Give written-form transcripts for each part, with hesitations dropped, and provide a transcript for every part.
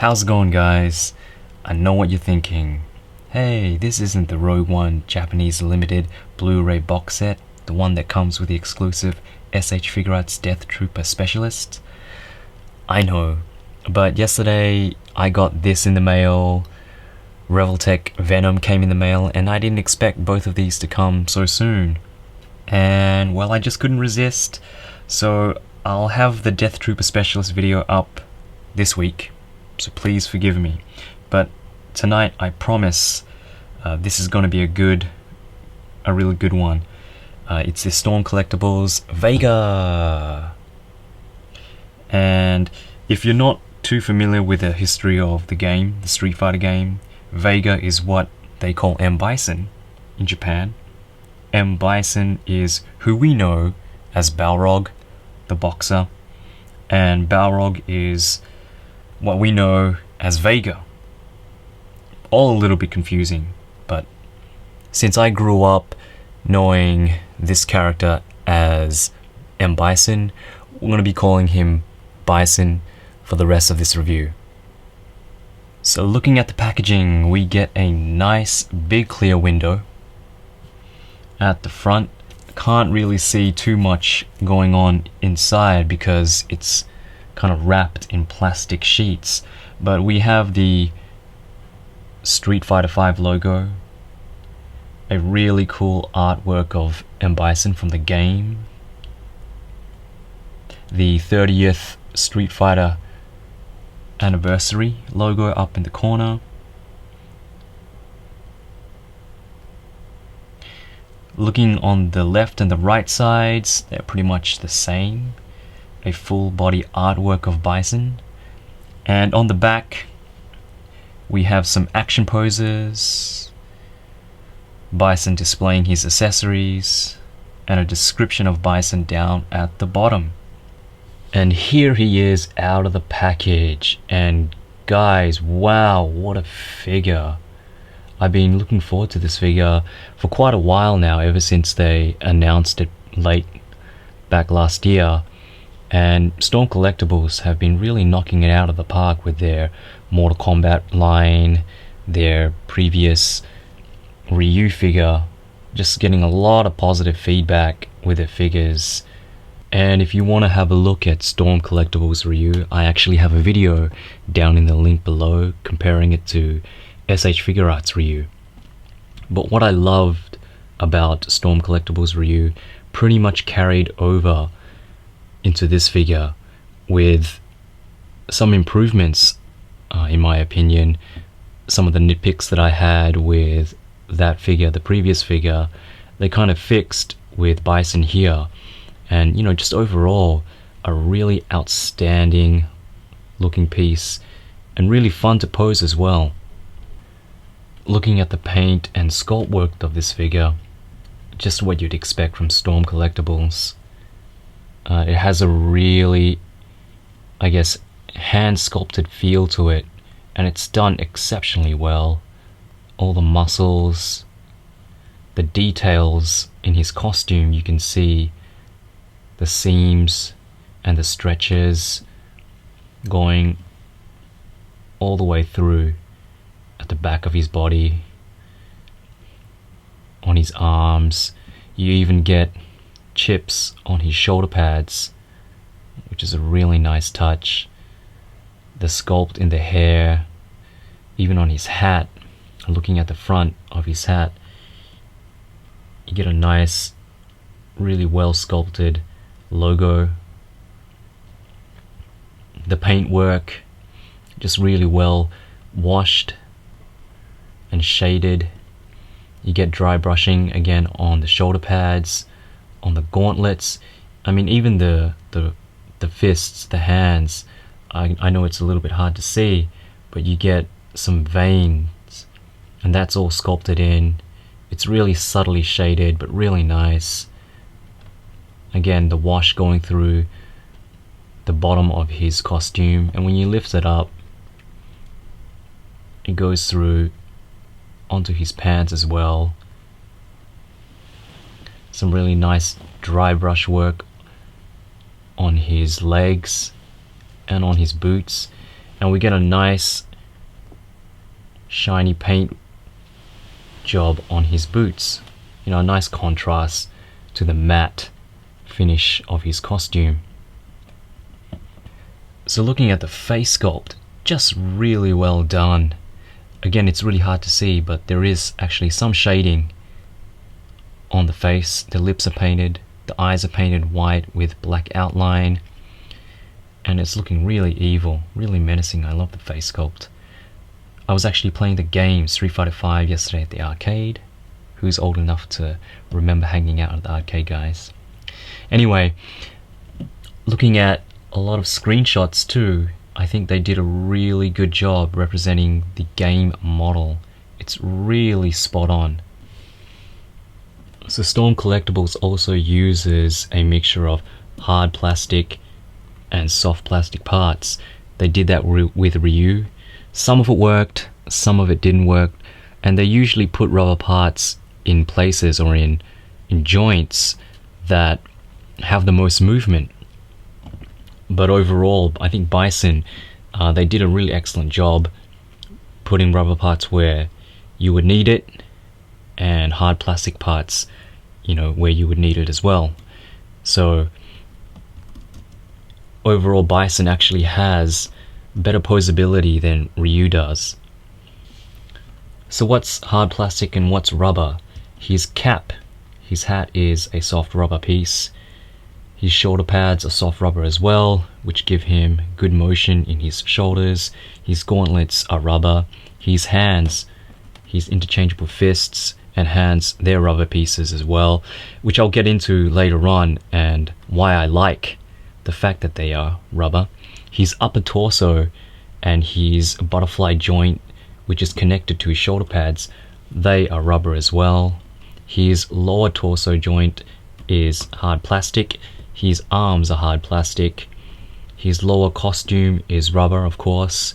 How's it going, guys? I know what you're thinking. Hey, this isn't the Rogue One Japanese Limited Blu-ray box set, the one that comes with the exclusive SH Figuarts Death Trooper Specialist. I know, but yesterday I got this in the mail, Revoltech Venom came in the mail, and I didn't expect both of these to come so soon. And, well, I just couldn't resist, so I'll have the Death Trooper Specialist video up this week, so please forgive me. But tonight, I promise, this is going to be a really good one. It's the Storm Collectibles Vega. And if you're not too familiar with the history of the game, the Street Fighter game, Vega is what they call M.Bison in Japan. M.Bison is who we know as Balrog, the boxer, and Balrog is what we know as Vega. All a little bit confusing, but since I grew up knowing this character as M.Bison, we're going to be calling him Bison for the rest of this review. So looking at the packaging, we get a nice big clear window at the front. Can't really see too much going on inside because it's kind of wrapped in plastic sheets, but we have the Streetfighter V logo, a really cool artwork of M.Bison from the game, the 30th Street Fighter anniversary logo up in the corner, looking on the left and the right sides, they're pretty much the same, a full body artwork of Bison, and on the back we have some action poses, Bison displaying his accessories, and a description of Bison down at the bottom. And here he is out of the package, and guys, wow, what a figure. I've been looking forward to this figure for quite a while now, ever since they announced it late back last year. And Storm Collectibles have been really knocking it out of the park with their Mortal Kombat line, their previous Ryu figure, just getting a lot of positive feedback with their figures. And if you want to have a look at Storm Collectibles Ryu, I actually have a video down in the link below comparing it to SH Figuarts Ryu. But what I loved about Storm Collectibles Ryu pretty much carried over into this figure with some improvements, in my opinion. Some of the nitpicks that I had with that figure, the previous figure, they kind of fixed with Bison here. And, you know, just overall, a really outstanding looking piece and really fun to pose as well. Looking at the paint and sculpt work of this figure, just what you'd expect from Storm Collectibles. It has a really, I guess, hand sculpted feel to it, and it's done exceptionally well. All the muscles, the details in his costume, you can see the seams and the stretches going all the way through at the back of his body, on his arms. You even get chips on his shoulder pads, which is a really nice touch. The sculpt in the hair, even on his hat, looking at the front of his hat, you get a nice, really well sculpted logo. The paintwork just really well washed and shaded. You get dry brushing again on the shoulder pads, on the gauntlets. I mean, even the fists, the hands, I know it's a little bit hard to see, but you get some veins, and that's all sculpted in. It's really subtly shaded, but really nice. Again, the wash going through the bottom of his costume, and when you lift it up, it goes through onto his pants as well. Some really nice dry brush work on his legs and on his boots. and we get a nice shiny paint job on his boots. You know, a nice contrast to the matte finish of his costume. So looking at the face sculpt, just really well done. Again, it's really hard to see, but there is actually some shading on the face. The lips are painted, the eyes are painted white with black outline, and it's looking really evil, really menacing. I love the face sculpt. I was actually playing the game Streetfighter V yesterday at the arcade. Who's old enough to remember hanging out at the arcade, guys? Anyway, looking at a lot of screenshots too, I think they did a really good job representing the game model. It's really spot on. So Storm Collectibles also uses a mixture of hard plastic and soft plastic parts. They did that with Ryu. Some of it worked, some of it didn't work, and they usually put rubber parts in places or in joints that have the most movement. But overall, I think Bison, they did a really excellent job putting rubber parts where you would need it, and hard plastic parts, you know, where you would need it as well. So overall, Bison actually has better posability than Ryu does. So what's hard plastic and what's rubber? His cap, his hat is a soft rubber piece. His shoulder pads are soft rubber as well, which give him good motion in his shoulders. His gauntlets are rubber. His hands, his interchangeable fists and hands, they're rubber pieces as well, which I'll get into later on and why I like the fact that they are rubber. His upper torso and his butterfly joint, which is connected to his shoulder pads, they are rubber as well. His lower torso joint is hard plastic. His arms are hard plastic. His lower costume is rubber, of course.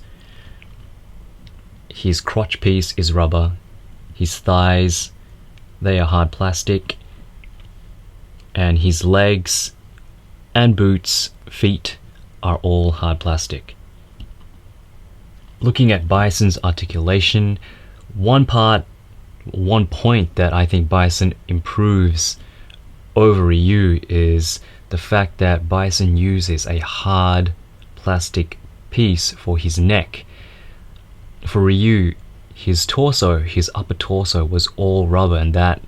His crotch piece is rubber. His thighs, they are hard plastic. And his legs and boots, feet, are all hard plastic. Looking at Bison's articulation, one point that I think Bison improves over Ryu is the fact that Bison uses a hard plastic piece for his neck. For Ryu, his torso, his upper torso was all rubber, and that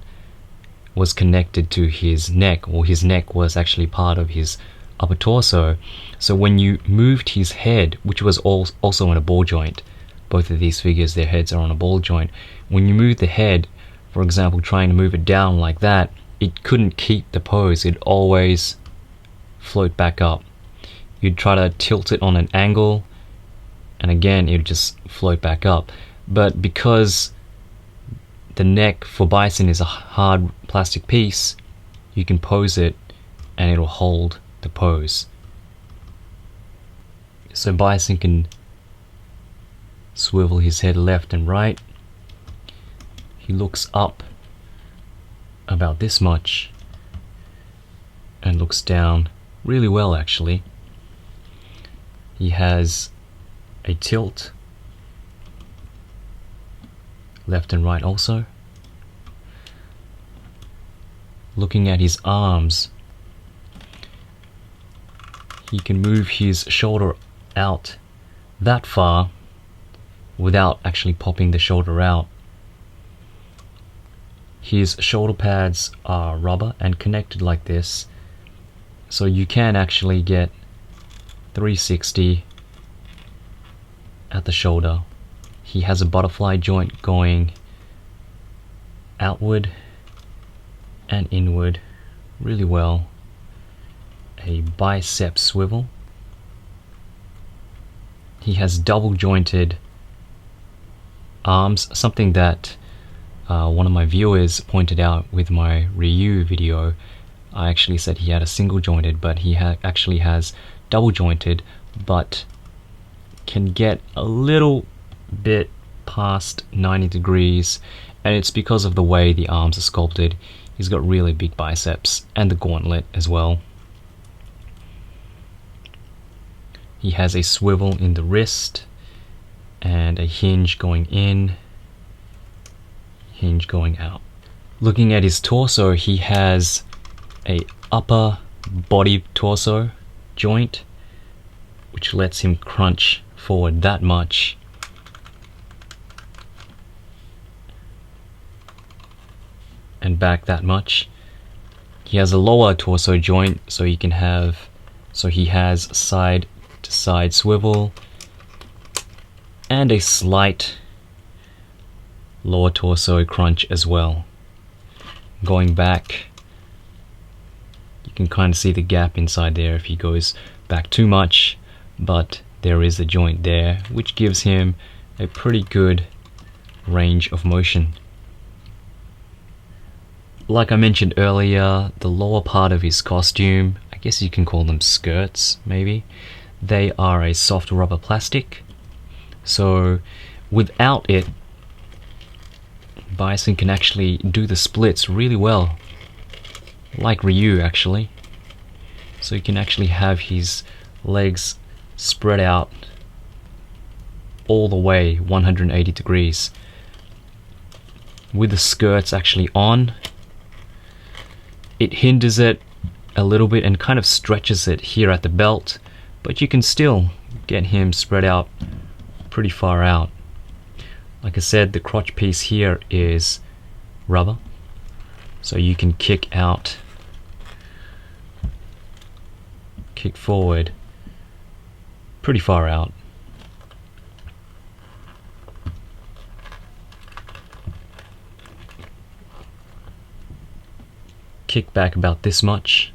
was connected to his neck, or his neck was actually part of his upper torso. So when you moved his head, which was also on a ball joint, both of these figures, their heads are on a ball joint. When you move the head, for example, trying to move it down like that, it couldn't keep the pose. It'd always float back up. You'd try to tilt it on an angle, and again, it'd just float back up. But because the neck for Bison is a hard plastic piece, you can pose it and it'll hold the pose. So Bison can swivel his head left and right. He looks up about this much and looks down really well, actually. He has a tilt left and right also. Looking at his arms, he can move his shoulder out that far without actually popping the shoulder out. His shoulder pads are rubber and connected like this, so you can actually get 360 at the shoulder. He has a butterfly joint going outward and inward really well. A bicep swivel. He has double jointed arms, something that one of my viewers pointed out with my Ryu video. I actually said he had a single jointed, but he actually has double jointed, but can get a little bit past 90 degrees, and it's because of the way the arms are sculpted. He's got really big biceps, and the gauntlet as well. He has a swivel in the wrist and a hinge going in, hinge going out. Looking at his torso, he has a upper body torso joint which lets him crunch forward that much. And back that much. He has a lower torso joint so he has side to side swivel and a slight lower torso crunch as well. Going back, you can kind of see the gap inside there if he goes back too much, but there is a joint there which gives him a pretty good range of motion. Like I mentioned earlier, the lower part of his costume, I guess you can call them skirts maybe, they are a soft rubber plastic, so without it Bison can actually do the splits really well, like Ryu actually. So you can actually have his legs spread out all the way 180 degrees with the skirts actually on. It hinders it a little bit and kind of stretches it here at the belt, but you can still get him spread out pretty far out. Like I said, the crotch piece here is rubber, so you can kick out, kick forward pretty far out. Kick back about this much.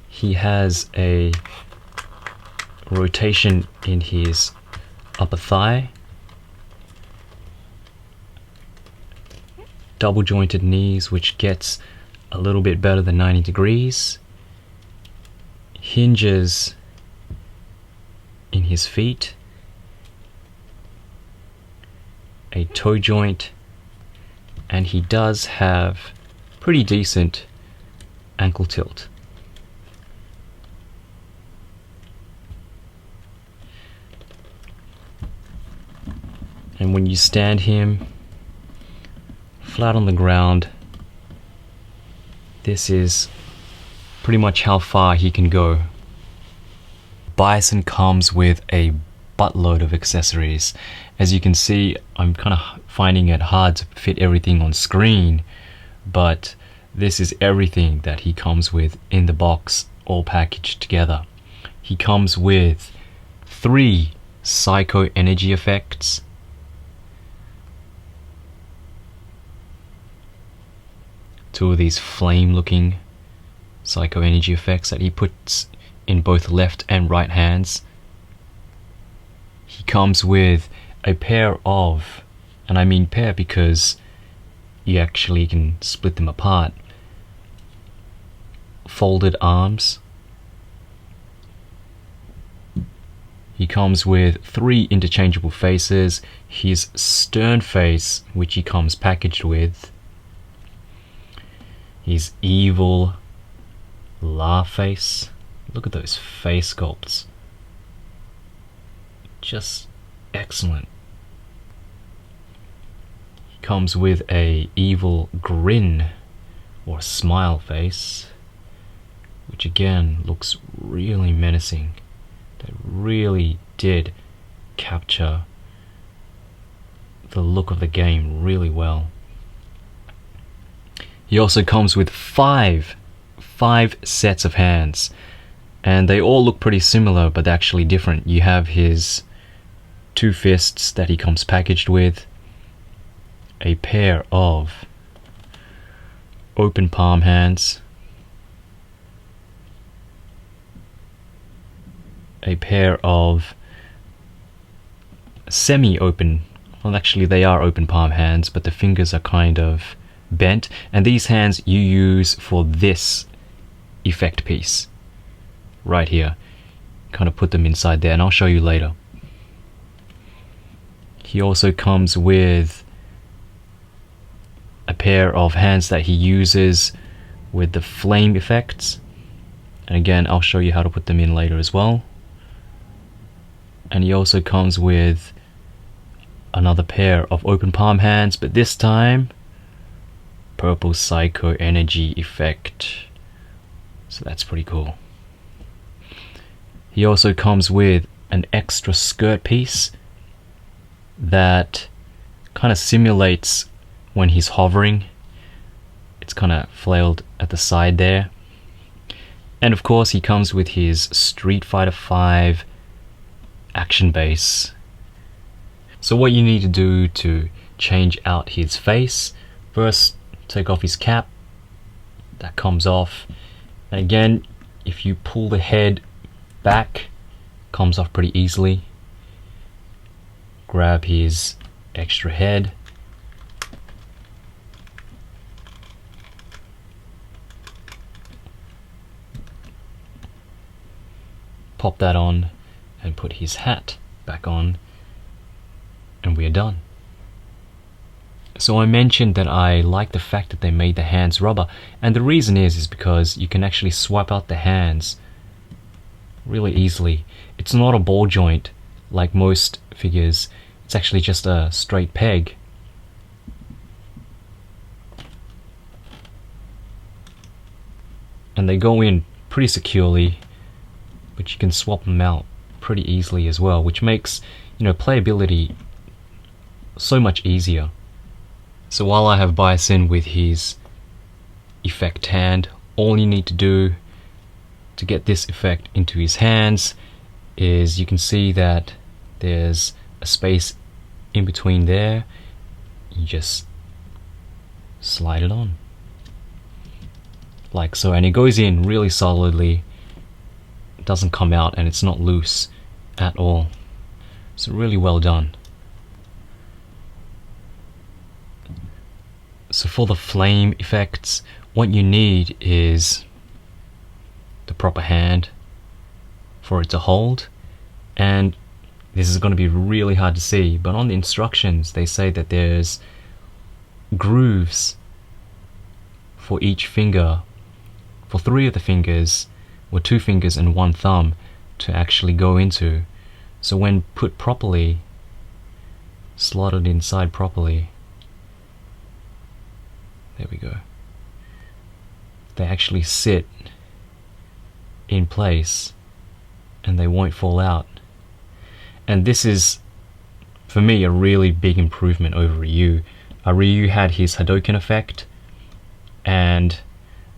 He has a rotation in his upper thigh, double jointed knees which gets a little bit better than 90 degrees, hinges in his feet, a toe joint, and he does have pretty decent ankle tilt. And when you stand him flat on the ground, this is pretty much how far he can go. Bison comes with a buttload of accessories. As you can see, I'm kind of finding it hard to fit everything on screen, but this is everything that he comes with in the box, all packaged together. He comes with 3 psycho energy effects, two of these flame looking psycho energy effects that he puts in both left and right hands. He comes with a pair of, and I mean pair because you actually can split them apart, folded arms. He comes with 3 interchangeable faces, his stern face which he comes packaged with, his evil laugh face. Look at those face sculpts, just excellent. He comes with a evil grin or smile face, which again looks really menacing. They really did capture the look of the game really well. He also comes with five sets of hands, and they all look pretty similar but actually different. You have his 2 fists that he comes packaged with, a pair of open palm hands, a pair of semi-open, well actually they are open palm hands, but the fingers are kind of bent, and these hands you use for this effect piece right here. Kind of put them inside there, and I'll show you later. He also comes with a pair of hands that he uses with the flame effects, And again, I'll show you how to put them in later as well. And he also comes with another pair of open palm hands, but this time purple psycho energy effect. So that's pretty cool. He also comes with an extra skirt piece that kind of simulates when he's hovering. It's kind of flailed at the side there. And of course he comes with his Streetfighter V action base. So what you need to do to change out his face, first take off his cap. That comes off. And again, if you pull the head back, comes off pretty easily. Grab his extra head. Pop that on and put his hat back on, and we are done. So I mentioned that I like the fact that they made the hands rubber, and the reason is because you can actually swipe out the hands really easily. It's not a ball joint like most figures, it's actually just a straight peg. And they go in pretty securely, but you can swap them out pretty easily as well, which makes, playability so much easier. So while I have Bison with his effect hand, all you need to do to get this effect into his hands is you can see that there's a space in between there. You just slide it on like so, and it goes in really solidly. It doesn't come out, and it's not loose at all. So really well done. So for the flame effects, what you need is the proper hand for it to hold, and this is going to be really hard to see, but on the instructions they say that there's grooves for each finger, for 3 of the fingers, or 2 fingers and 1 thumb, to actually go into. So when put properly, slotted inside properly, there we go, they actually sit in place and they won't fall out. And this is, for me, a really big improvement over Ryu. Ryu had his Hadoken effect, and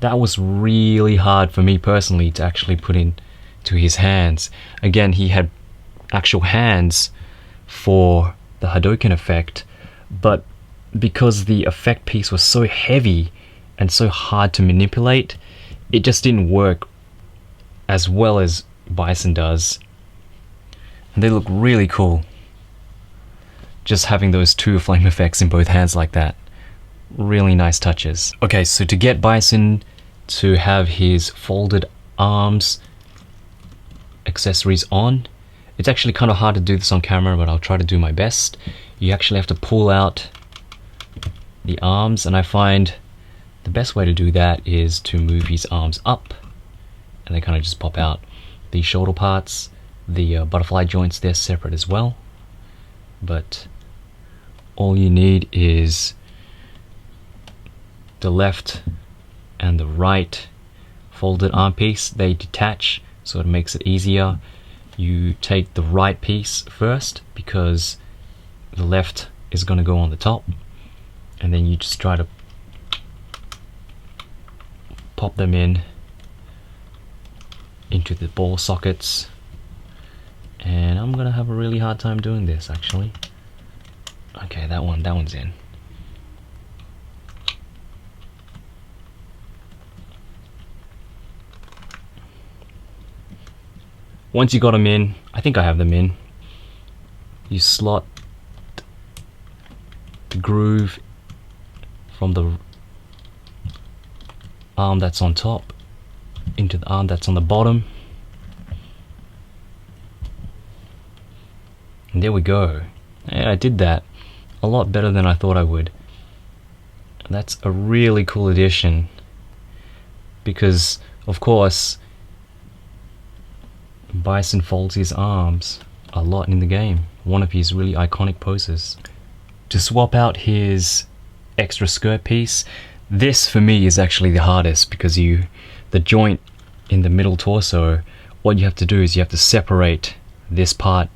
that was really hard for me personally to actually put into his hands. Again, he had actual hands for the Hadoken effect, but because the effect piece was so heavy and so hard to manipulate, it just didn't work as well as Bison does. And they look really cool, just having those 2 flame effects in both hands like that. Really nice touches. Okay, so to get Bison to have his folded arms accessories on, it's actually kind of hard to do this on camera, but I'll try to do my best. You actually have to pull out the arms, and I find the best way to do that is to move his arms up, and they kind of just pop out. The shoulder parts, the butterfly joints, they're separate as well, but all you need is the left and the right folded arm piece. They detach, so it makes it easier. You take the right piece first because the left is going to go on the top, and then you just try to pop them into the ball sockets. And I'm gonna have a really hard time doing this actually. Okay, that one's in. Once you got them in, I think I have them in, you slot the groove from the arm that's on top into the arm that's on the bottom. And there we go. Yeah, I did that a lot better than I thought I would. That's a really cool addition, because of course Bison folds his arms a lot in the game. One of his really iconic poses. To swap out his extra skirt piece, this for me is actually the hardest because the joint in the middle torso, what you have to do is you have to separate this part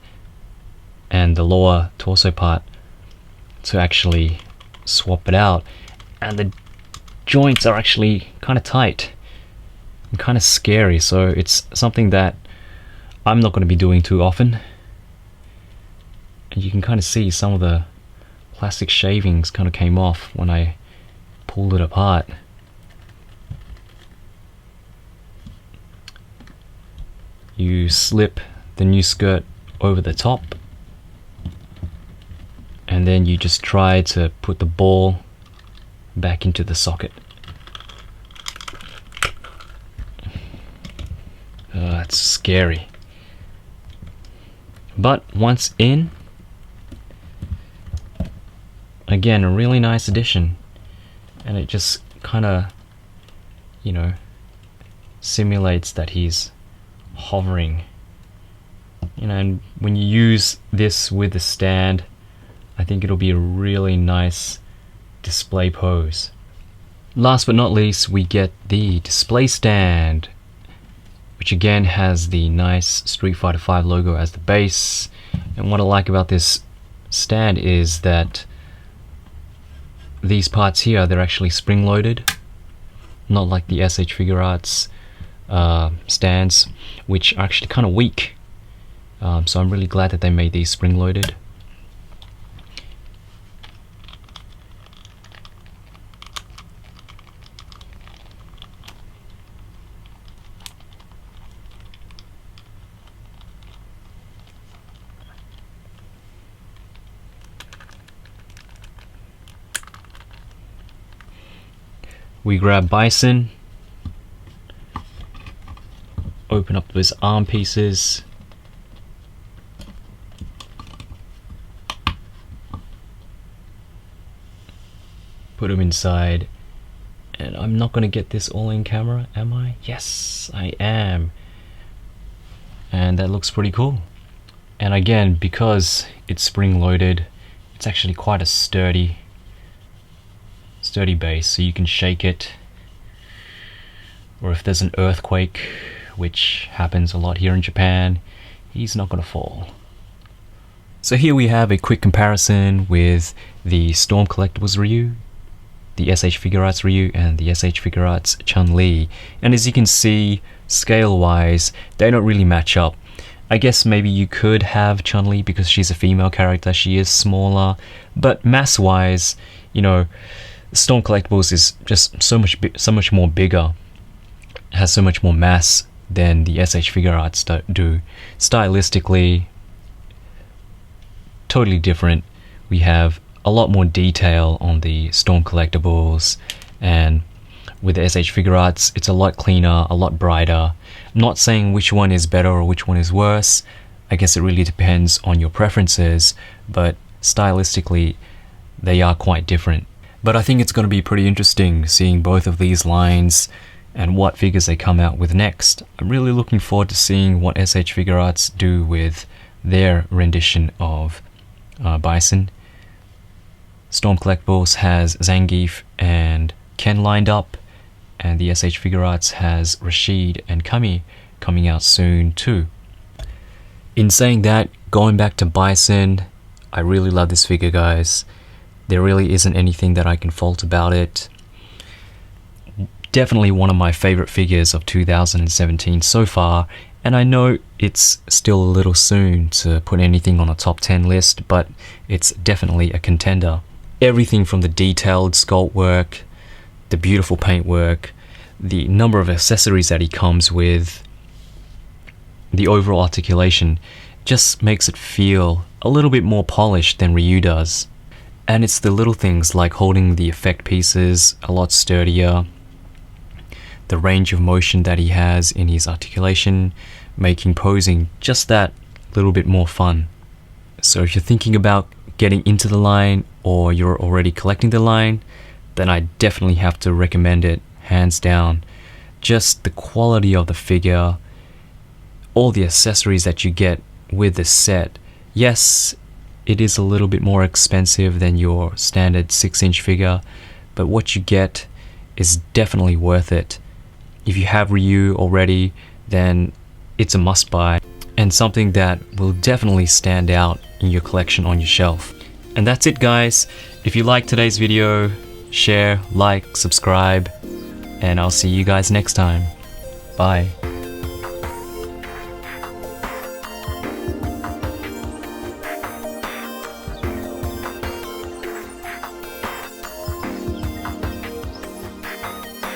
and the lower torso part to actually swap it out, and the joints are actually kind of tight and kind of scary, so it's something that I'm not going to be doing too often. And you can kind of see some of the plastic shavings kind of came off when I pulled it apart. You slip the new skirt over the top, and then you just try to put the ball back into the socket. It's scary. But once in, again, a really nice addition, and it just kind of, simulates that he's hovering. And when you use this with the stand, I think it'll be a really nice display pose. Last but not least, we get the display stand, which again has the nice Streetfighter V logo as the base. And what I like about this stand is that these parts here, they're actually spring-loaded, not like the SH Figure Arts stands, which are actually kind of weak. So I'm really glad that they made these spring-loaded. We grab Bison, open up his arm pieces, put him inside, and I'm not going to get this all in camera, am I? Yes, I am. And that looks pretty cool. And again, because it's spring loaded, it's actually quite a sturdy base, so you can shake it, or if there's an earthquake, which happens a lot here in Japan, he's not going to fall. So here we have a quick comparison with the Storm Collectibles Ryu, the SH Figure Arts Ryu, and the SH Figure Arts Chun-Li. And as you can see, scale wise, they don't really match up. I guess maybe you could have Chun-Li because she's a female character, she is smaller, but mass wise, Storm Collectibles is just so much more bigger, has so much more mass than the SH Figure Arts do. Stylistically, totally different. We have a lot more detail on the Storm Collectibles, and with the SH Figure Arts, it's a lot cleaner, a lot brighter. I'm not saying which one is better or which one is worse. I guess it really depends on your preferences, but stylistically, they are quite different. But I think it's going to be pretty interesting seeing both of these lines and what figures they come out with next. I'm really looking forward to seeing what SH Figure Arts do with their rendition of Bison. Storm Collectibles has Zangief and Ken lined up, and the SH Figure Arts has Rashid and Kami coming out soon too. In saying that, going back to Bison, I really love this figure, guys. There really isn't anything that I can fault about it. Definitely one of my favorite figures of 2017 so far, and I know it's still a little soon to put anything on a top 10 list, but it's definitely a contender. Everything from the detailed sculpt work, the beautiful paint work, the number of accessories that he comes with, the overall articulation just makes it feel a little bit more polished than Ryu does. And it's the little things like holding the effect pieces a lot sturdier, the range of motion that he has in his articulation, making posing just that little bit more fun. So if you're thinking about getting into the line, or you're already collecting the line, then I definitely have to recommend it, hands down. Just the quality of the figure, all the accessories that you get with this set. Yes, it is a little bit more expensive than your standard 6-inch figure, but what you get is definitely worth it. If you have Ryu already, then it's a must buy and something that will definitely stand out in your collection on your shelf. And that's it, guys. If you liked today's video, share, like, subscribe, and I'll see you guys next time. Bye.